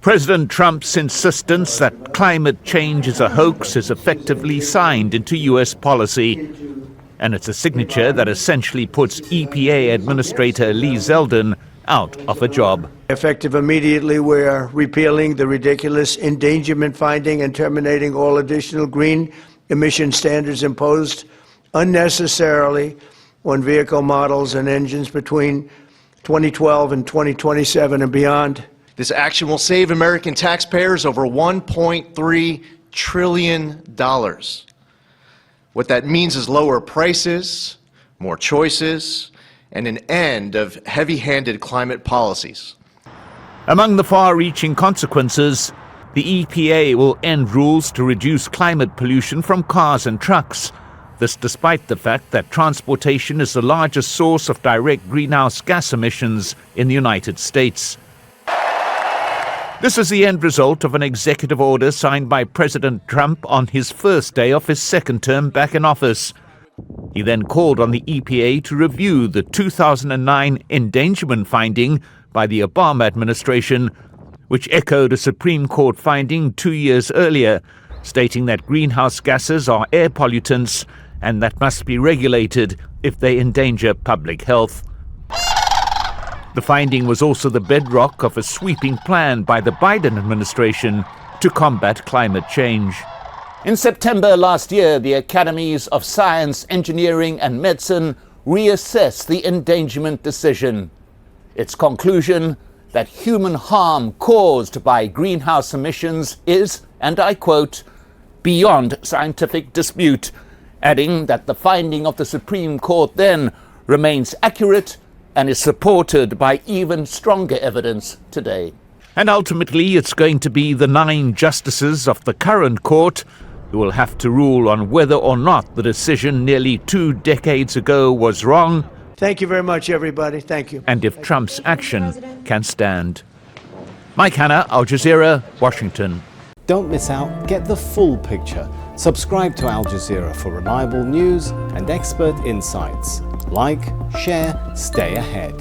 President Trump's insistence that climate change is a hoax is effectively signed into U.S. policy. And it's a signature that essentially puts EPA Administrator Lee Zeldin out of a job. Effective immediately, we're repealing the ridiculous endangerment finding and terminating all additional green emission standards imposed unnecessarily on vehicle models and engines between 2012 and 2027 and beyond. This action will save American taxpayers over $1.3 trillion. What that means is lower prices, more choices, and an end of heavy-handed climate policies. Among the far-reaching consequences, the EPA will end rules to reduce climate pollution from cars and trucks. This despite the fact that transportation is the largest source of direct greenhouse gas emissions in the United States. This is the end result of an executive order signed by President Trump on his first day of his second term back in office. He then called on the EPA to review the 2009 endangerment finding by the Obama administration, which echoed a Supreme Court finding 2 years earlier, stating that greenhouse gases are air pollutants and that must be regulated if they endanger public health. The finding was also the bedrock of a sweeping plan by the Biden administration to combat climate change. In September last year, the Academies of Science, Engineering and Medicine reassessed the endangerment decision. Its conclusion that human harm caused by greenhouse emissions is, and I quote, beyond scientific dispute, adding that the finding of the Supreme Court then remains accurate and is supported by even stronger evidence today. And ultimately, it's going to be the 9 justices of the current court who will have to rule on whether or not the decision nearly 2 decades ago was wrong. Thank you very much, everybody. Thank you. And if Trump's action can stand. Mike Hanna, Al Jazeera, Washington. Don't miss out. Get the full picture. Subscribe to Al Jazeera for reliable news and expert insights. Like, share, stay ahead.